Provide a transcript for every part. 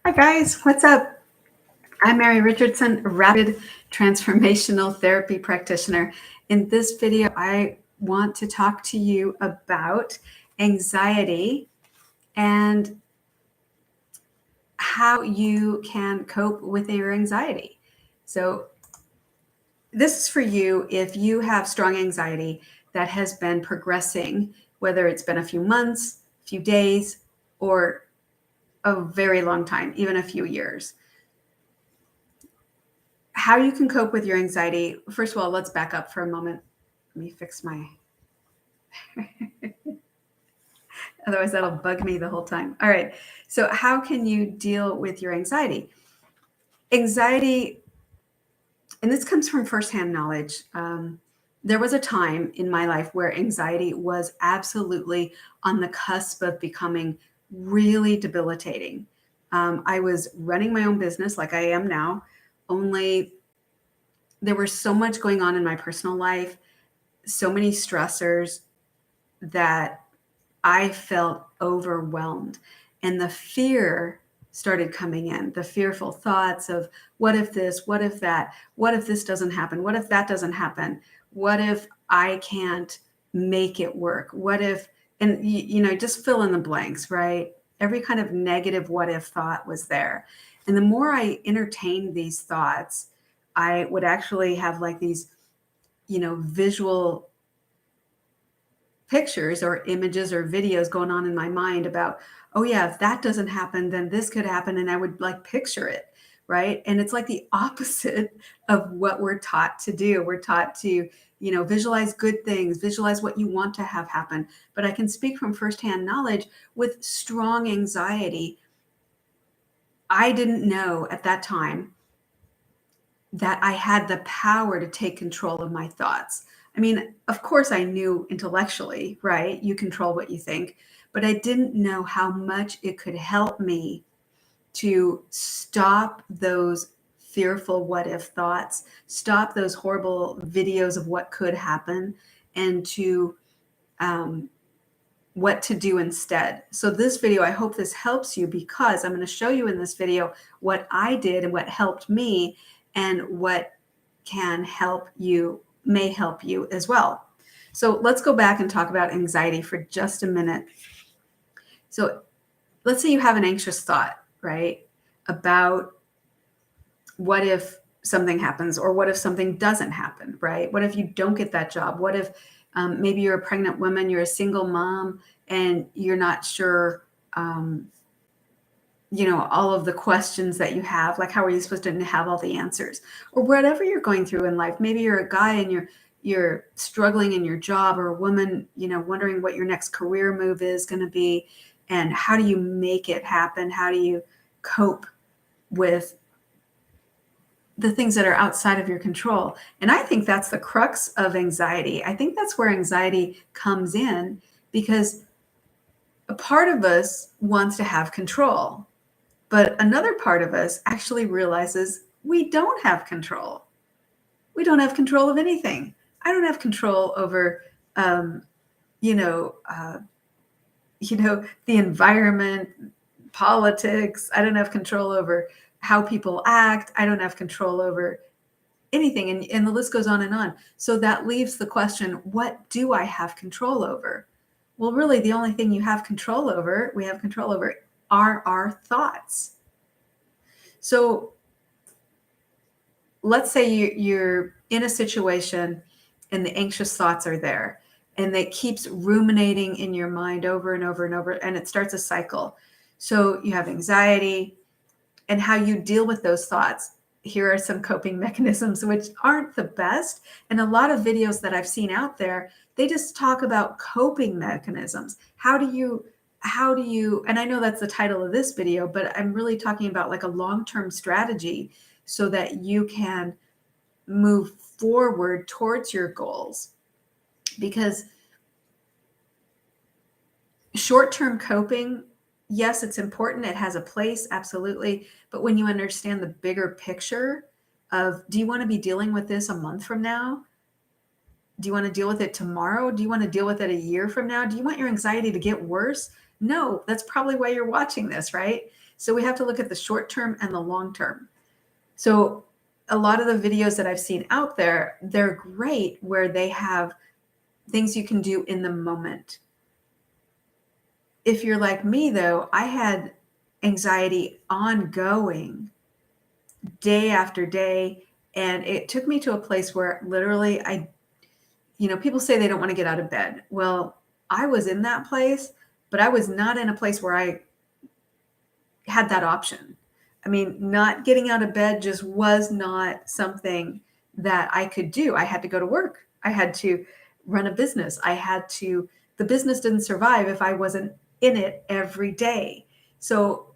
Hi guys, what's up? I'm Mary Richardson, a rapid transformational therapy practitioner. In this video, I want to talk to you about anxiety and how you can cope with your anxiety. So this is for you if you have strong anxiety that has been progressing, whether it's been a few months, a few days, or a very long time, even a few years. How you can cope with your anxiety. First of all, let's back up for a moment. Let me fix my, otherwise that'll bug me the whole time. All right. So how can you deal with your anxiety? Anxiety, and this comes from firsthand knowledge. There was a time in my life where anxiety was absolutely on the cusp of becoming really debilitating. I was running my own business like I am now, only there was so much going on in my personal life, so many stressors that I felt overwhelmed. And the fear started coming in, the fearful thoughts of what if this, what if that, what if this doesn't happen, what if that doesn't happen, what if I can't make it work, what if, and just fill in the blanks, right? Every kind of negative what if thought was there. And the more I entertained these thoughts, I would actually have like these, visual pictures or images or videos going on in my mind about, oh yeah, if that doesn't happen, then this could happen. And I would like picture it, right? And it's like the opposite of what we're taught to do. We're taught to, visualize good things, visualize what you want to have happen. But I can speak from firsthand knowledge with strong anxiety. I didn't know at that time that I had the power to take control of my thoughts. I mean, of course, I knew intellectually, right? You control what you think, but I didn't know how much it could help me to stop those fearful what if thoughts, stop those horrible videos of what could happen, and to what to do instead. So this video, I hope this helps you because I'm going to show you in this video what I did and what helped me and what can help you, may help you as well. So let's go back and talk about anxiety for just a minute. So let's say you have an anxious thought, right? About what if something happens or what if something doesn't happen, right? What if you don't get that job? What if maybe you're a pregnant woman, you're a single mom, and you're not sure, all of the questions that you have, like how are you supposed to have all the answers? Or whatever you're going through in life. Maybe you're a guy and you're struggling in your job, or a woman, wondering what your next career move is going to be, and how do you make it happen? How do you cope with the things that are outside of your control? And I think that's the crux of anxiety. I think that's where anxiety comes in, because a part of us wants to have control, but another part of us actually realizes we don't have control. We don't have control of anything. I don't have control over, you know, uh, the environment, politics. I don't have control over how people act. I don't have control over anything. And the list goes on and on. So that leaves the question, what do I have control over? Well, really, the only thing we have control over, are our thoughts. So let's say you're in a situation and the anxious thoughts are there, and it keeps ruminating in your mind over and over and over, and it starts a cycle. So you have anxiety, and how you deal with those thoughts. Here are some coping mechanisms which aren't the best. And a lot of videos that I've seen out there, they just talk about coping mechanisms. How do you, and I know that's the title of this video, but I'm really talking about like a long-term strategy so that you can move forward towards your goals. Because short-term coping, yes, it's important. It has a place, absolutely. But when you understand the bigger picture of, do you want to be dealing with this a month from now? Do you want to deal with it tomorrow? Do you want to deal with it a year from now? Do you want your anxiety to get worse? No, that's probably why you're watching this, right? So we have to look at the short term and the long term. So a lot of the videos that I've seen out there, they're great where they have things you can do in the moment. If you're like me, though, I had anxiety ongoing day after day. And it took me to a place where literally people say they don't want to get out of bed. Well, I was in that place, but I was not in a place where I had that option. I mean, not getting out of bed just was not something that I could do. I had to go to work. I had to run a business. The business didn't survive if I wasn't in it every day. So,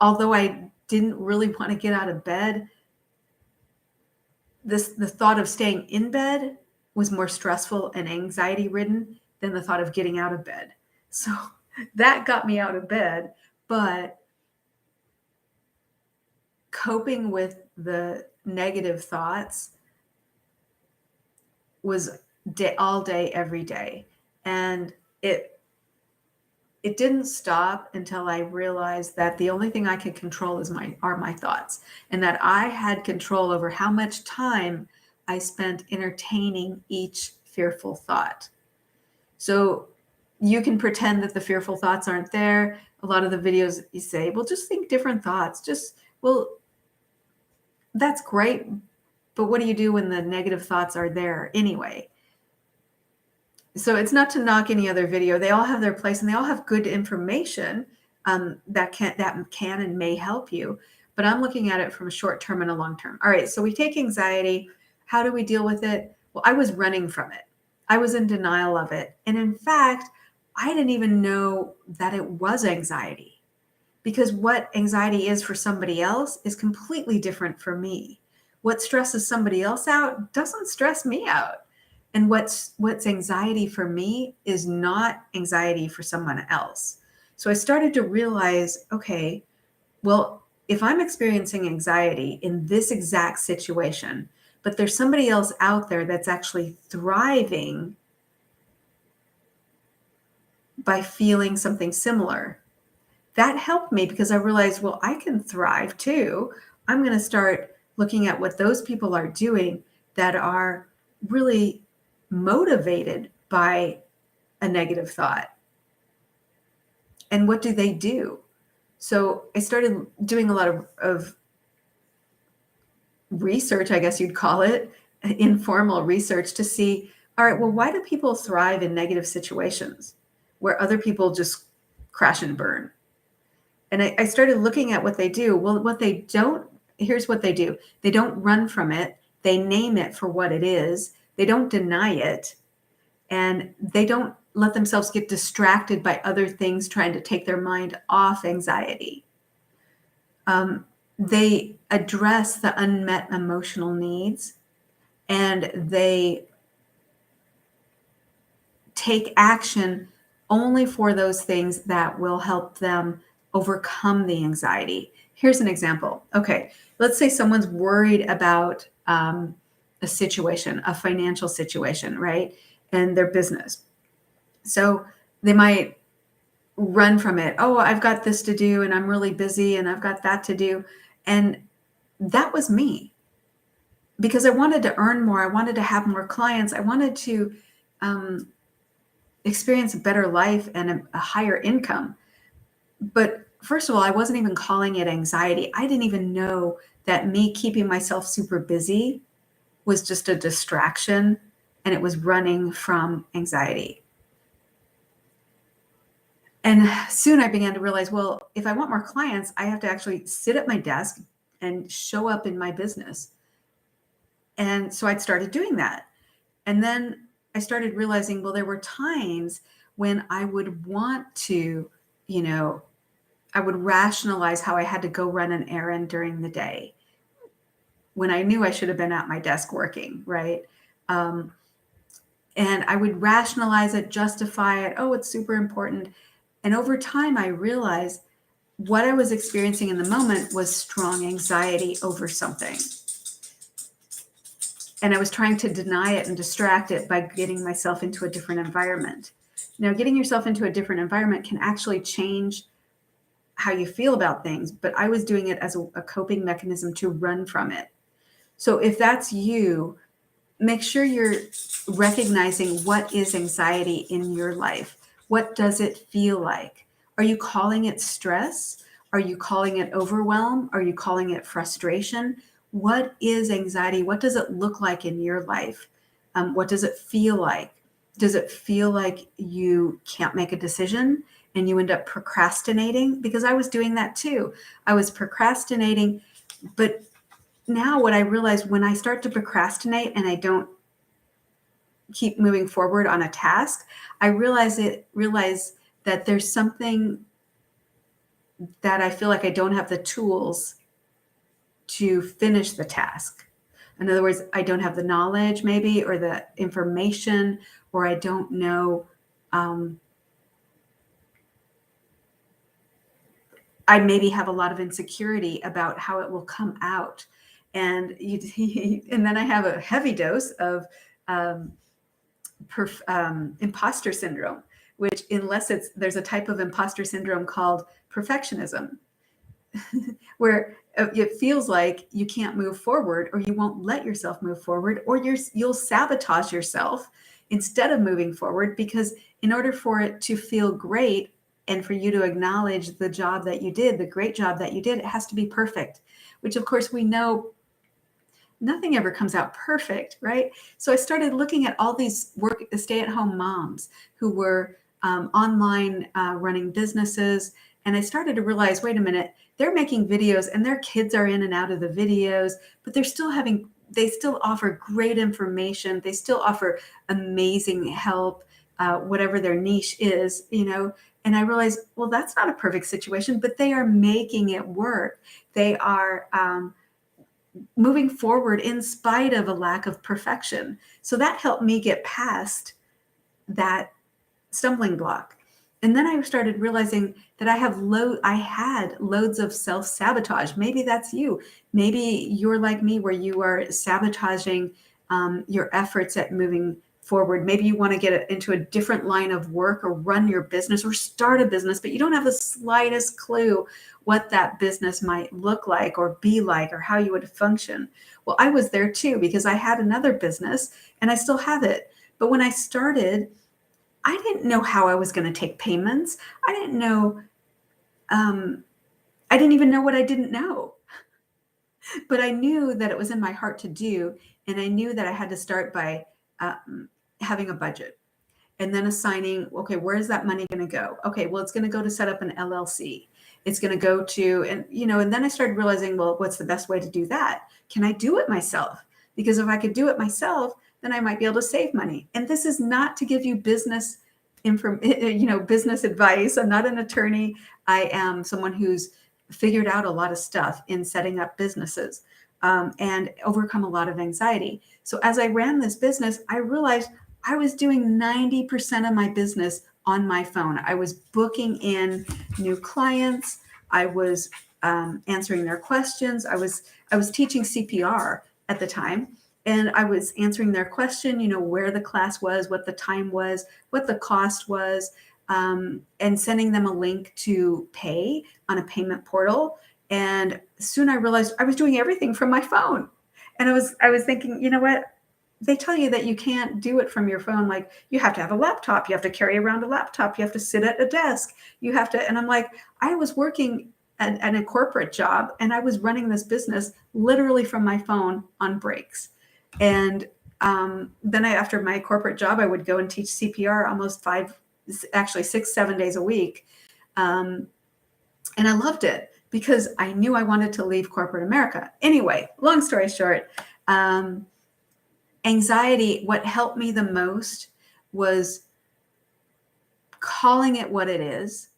although I didn't really want to get out of bed, the thought of staying in bed was more stressful and anxiety ridden than the thought of getting out of bed. So, that got me out of bed, but coping with the negative thoughts was all day, every day. And it didn't stop until I realized that the only thing I could control are my thoughts, and that I had control over how much time I spent entertaining each fearful thought. So you can pretend that the fearful thoughts aren't there. A lot of the videos you say, well, just think different thoughts. Well, that's great, but what do you do when the negative thoughts are there anyway? So it's not to knock any other video. They all have their place and they all have good information that can and may help you. But I'm looking at it from a short term and a long term. All right, so we take anxiety. How do we deal with it? Well, I was running from it. I was in denial of it. And in fact, I didn't even know that it was anxiety, because what anxiety is for somebody else is completely different for me. What stresses somebody else out doesn't stress me out. And what's anxiety for me is not anxiety for someone else. So I started to realize, okay, well, if I'm experiencing anxiety in this exact situation, but there's somebody else out there that's actually thriving by feeling something similar, that helped me, because I realized, well, I can thrive too. I'm going to start looking at what those people are doing that are really motivated by a negative thought. And what do they do? So I started doing a lot of research, I guess you'd call it, informal research, to see, all right, well, why do people thrive in negative situations where other people just crash and burn? And I started looking at what they do. Well, here's what they do. They don't run from it. They name it for what it is. They don't deny it. And they don't let themselves get distracted by other things trying to take their mind off anxiety. They address the unmet emotional needs, and they take action only for those things that will help them overcome the anxiety. Here's an example. Okay, let's say someone's worried about a situation, a financial situation, right? And their business. So they might run from it. Oh, I've got this to do and I'm really busy and I've got that to do. And that was me, because I wanted to earn more. I wanted to have more clients. I wanted to experience a better life and a higher income. But first of all, I wasn't even calling it anxiety. I didn't even know that me keeping myself super busy was just a distraction, and it was running from anxiety. And soon I began to realize, well, if I want more clients, I have to actually sit at my desk and show up in my business. And so I started doing that. And then I started realizing, well, there were times when I would want to, I would rationalize how I had to go run an errand during the day when I knew I should have been at my desk working, right? And I would rationalize it, justify it. Oh, it's super important. And over time, I realized what I was experiencing in the moment was strong anxiety over something. And I was trying to deny it and distract it by getting myself into a different environment. Now, getting yourself into a different environment can actually change how you feel about things, but I was doing it as a coping mechanism to run from it. So if that's you, make sure you're recognizing what is anxiety in your life. What does it feel like? Are you calling it stress? Are you calling it overwhelm? Are you calling it frustration? What is anxiety? What does it look like in your life? What does it feel like? Does it feel like you can't make a decision and you end up procrastinating? Because I was doing that too. I was procrastinating, but now what I realize, when I start to procrastinate and I don't keep moving forward on a task, I realize that there's something that I feel like I don't have the tools to finish the task. In other words, I don't have the knowledge maybe, or the information, or I don't know. I maybe have a lot of insecurity about how it will come out. And and then I have a heavy dose of um, imposter syndrome, which, unless there's a type of imposter syndrome called perfectionism, where it feels like you can't move forward, or you won't let yourself move forward, or you'll sabotage yourself instead of moving forward, because in order for it to feel great and for you to acknowledge the job that you did, the great job that you did, it has to be perfect, which of course we know nothing ever comes out perfect, right? So I started looking at all these stay-at-home moms who were online running businesses, and I started to realize, wait a minute, they're making videos and their kids are in and out of the videos, but they still offer great information. They still offer amazing help, whatever their niche is, And I realized, well, that's not a perfect situation, but they are making it work. They are moving forward in spite of a lack of perfection. So that helped me get past that stumbling block. And then I started realizing that I had loads of self-sabotage. Maybe that's you. Maybe you're like me, where you are sabotaging your efforts at moving forward. Maybe you want to get into a different line of work, or run your business, or start a business, but you don't have the slightest clue what that business might look like or be like, or how you would function. Well, I was there too, because I had another business and I still have it. But when I started, I didn't know how I was going to take payments. I didn't know. I didn't even know what I didn't know. But I knew that it was in my heart to do. And I knew that I had to start by having a budget, and then assigning, okay, where is that money going to go? Okay, well, it's going to go to set up an LLC. It's going to go to, and then I started realizing, well, what's the best way to do that? Can I do it myself? Because if I could do it myself, then I might be able to save money. And this is not to give you business business advice. I'm not an attorney. I am someone who's figured out a lot of stuff in setting up businesses, and overcome a lot of anxiety. So as I ran this business, I realized I was doing 90% of my business on my phone. I was booking in new clients. I was answering their questions. I was teaching CPR at the time, and I was answering their question, where the class was, what the time was, what the cost was, and sending them a link to pay on a payment portal. And soon I realized I was doing everything from my phone. And I was thinking, you know what? They tell you that you can't do it from your phone. Like, you have to have a laptop. You have to carry around a laptop. You have to sit at a desk. You have to, and I'm like, I was working at a corporate job, and I was running this business literally from my phone on breaks. And then after my corporate job, I would go and teach CPR almost 6, 7 days a week. And I loved it, because I knew I wanted to leave corporate America. Anyway, long story short, anxiety, what helped me the most was calling it what it is,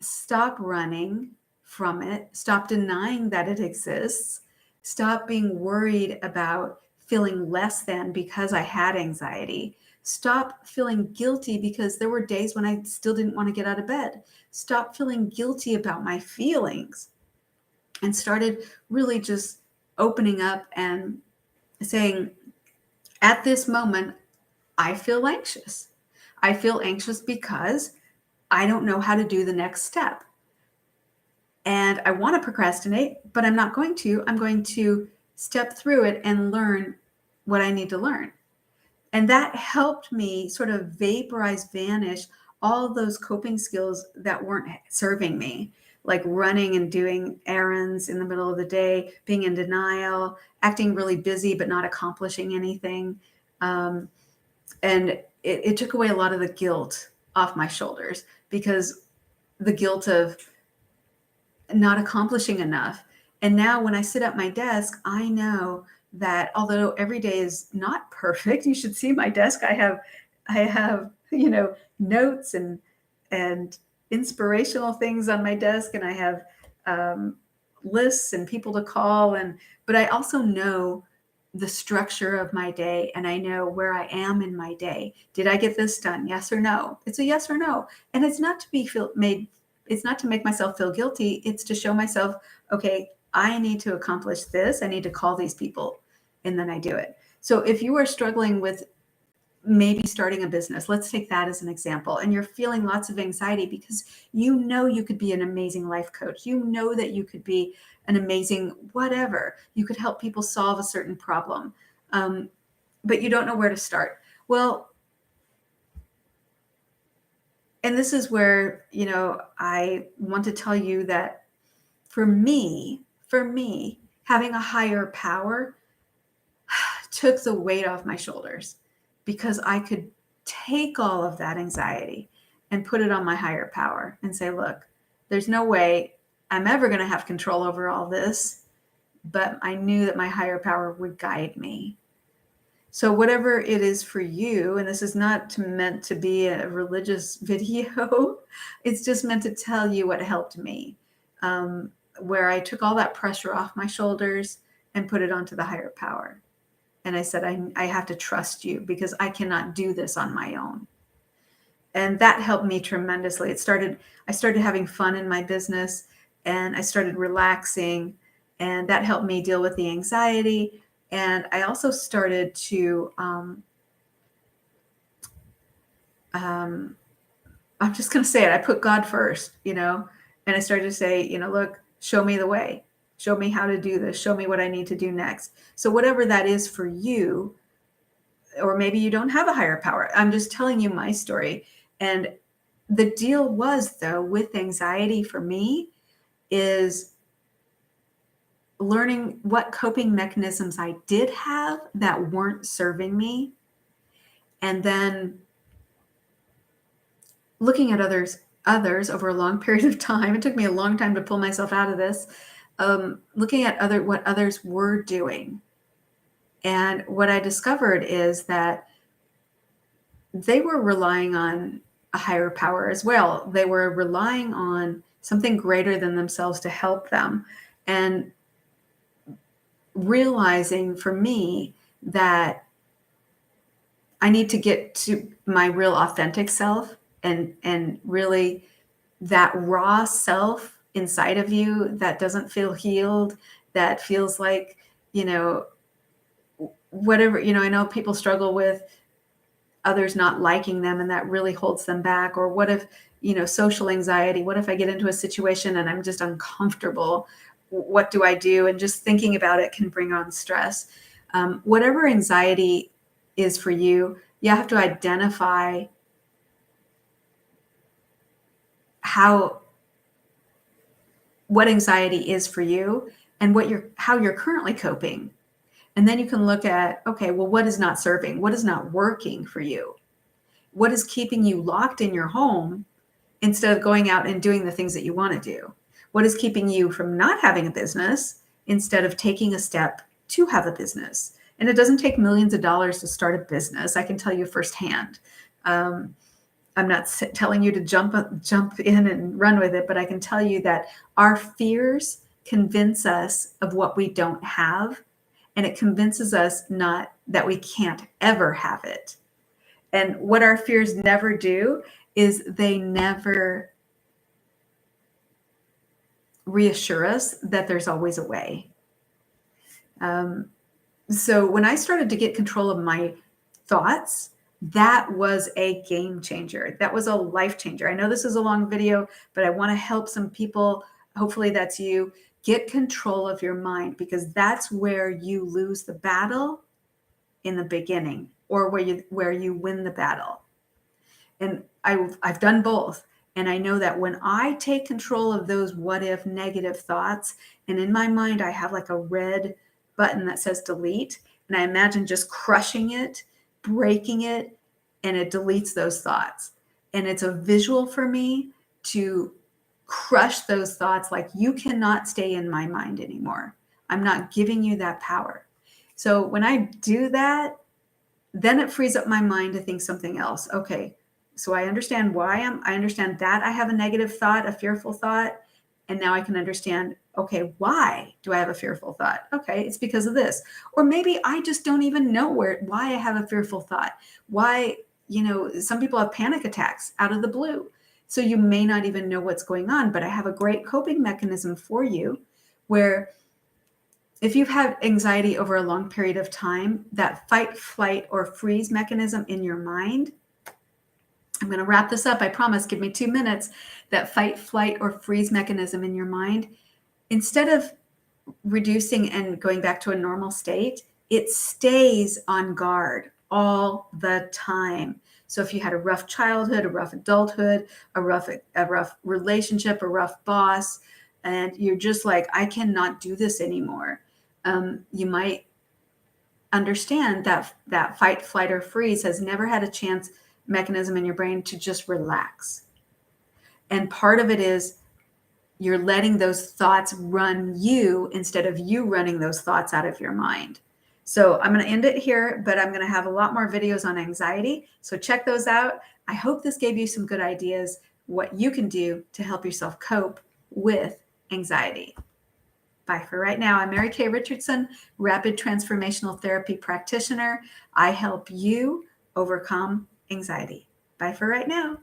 stop running from it, stop denying that it exists, stop being worried about feeling less than because I had anxiety, stop feeling guilty because there were days when I still didn't want to get out of bed, stop feeling guilty about my feelings, and started really just opening up and saying, at this moment, I feel anxious. I feel anxious because I don't know how to do the next step. And I want to procrastinate, but I'm not going to. I'm going to step through it and learn what I need to learn. And that helped me sort of vanish all those coping skills that weren't serving me, like running and doing errands in the middle of the day, being in denial, acting really busy but not accomplishing anything. And it took away a lot of the guilt off my shoulders, because the guilt of not accomplishing enough. And now when I sit at my desk, I know that although every day is not perfect, you should see my desk. I have, notes and inspirational things on my desk, and I have lists and people to call, but I also know the structure of my day, and I know where I am in my day. Did I get this done? Yes or no? It's a yes or no. And it's not to be made it's not to make myself feel guilty. It's to show myself, okay, I need to accomplish this. I need to call these people, and then I do it. So if you are struggling with maybe starting a business, let's take that as an example, and you're feeling lots of anxiety because you know you could be an amazing life coach. You know that you could be an amazing whatever. You could help people solve a certain problem, but you don't know where to start. Well, and this is where, I want to tell you that for me, having a higher power took the weight off my shoulders, because I could take all of that anxiety and put it on my higher power and say, look, there's no way I'm ever going to have control over all this, but I knew that my higher power would guide me. So whatever it is for you, and this is not meant to be a religious video, it's just meant to tell you what helped me, where I took all that pressure off my shoulders and put it onto the higher power. And I said, I have to trust you, because I cannot do this on my own. And that helped me tremendously. I started having fun in my business, and I started relaxing, and that helped me deal with the anxiety. And I also started to, I'm just going to say it. I put God first, and I started to say, look, show me the way, show me how to do this, show me what I need to do next. So whatever that is for you, or maybe you don't have a higher power. I'm just telling you my story. And the deal was, though, with anxiety for me is learning what coping mechanisms I did have that weren't serving me, and then looking at others over a long period of time. It took me a long time to pull myself out of this. Looking at what others were doing. And what I discovered is that they were relying on a higher power as well. They were relying on something greater than themselves to help them. And realizing for me that I need to get to my real authentic self, and really that raw self inside of you that doesn't feel healed, that feels like, whatever, I know people struggle with others not liking them, and that really holds them back. Or what if, social anxiety, what if I get into a situation and I'm just uncomfortable? What do I do? And just thinking about it can bring on stress. Whatever anxiety is for you, you have to identify what anxiety is for you, and how you're currently coping. And then you can look at, okay, well, what is not serving? What is not working for you? What is keeping you locked in your home instead of going out and doing the things that you want to do? What is keeping you from not having a business instead of taking a step to have a business? And it doesn't take millions of dollars to start a business. I can tell you firsthand. I'm not telling you to jump in and run with it, but I can tell you that our fears convince us of what we don't have, and it convinces us not that we can't ever have it. And what our fears never do is they never reassure us that there's always a way. So when I started to get control of my thoughts, That was a game changer. That was a life changer. I know this is a long video, but I want to help some people. Hopefully that's you. Get control of your mind, because that's where you lose the battle in the beginning, or where you win the battle. And I've done both. And I know that when I take control of those what if negative thoughts, and in my mind, I have like a red button that says delete, and I imagine just crushing it, breaking it, and it deletes those thoughts. And it's a visual for me to crush those thoughts, like, you cannot stay in my mind anymore. I'm not giving you that power. So when I do that, then it frees up my mind to think something else. Okay, so I understand I understand that I have a negative thought, a fearful thought. And now I can understand, okay, why do I have a fearful thought? Okay, it's because of this. Or maybe I just don't even know why I have a fearful thought. Why, some people have panic attacks out of the blue. So you may not even know what's going on, but I have a great coping mechanism for you, where if you've had anxiety over a long period of time, that fight, flight, or freeze mechanism in your mind, I'm going to wrap this up. I promise. Give me 2 minutes. That fight, flight, or freeze mechanism in your mind, instead of reducing and going back to a normal state, it stays on guard all the time. So if you had a rough childhood, a rough adulthood, a rough relationship, a rough boss, and you're just like, I cannot do this anymore, you might understand that fight, flight, or freeze has never had a chance mechanism in your brain to just relax. And part of it is you're letting those thoughts run you instead of you running those thoughts out of your mind. So I'm going to end it here, but I'm going to have a lot more videos on anxiety. So check those out. I hope this gave you some good ideas, what you can do to help yourself cope with anxiety. Bye for right now. I'm Mary Kay Richardson, Rapid Transformational Therapy Practitioner. I help you overcome anxiety. Bye for right now.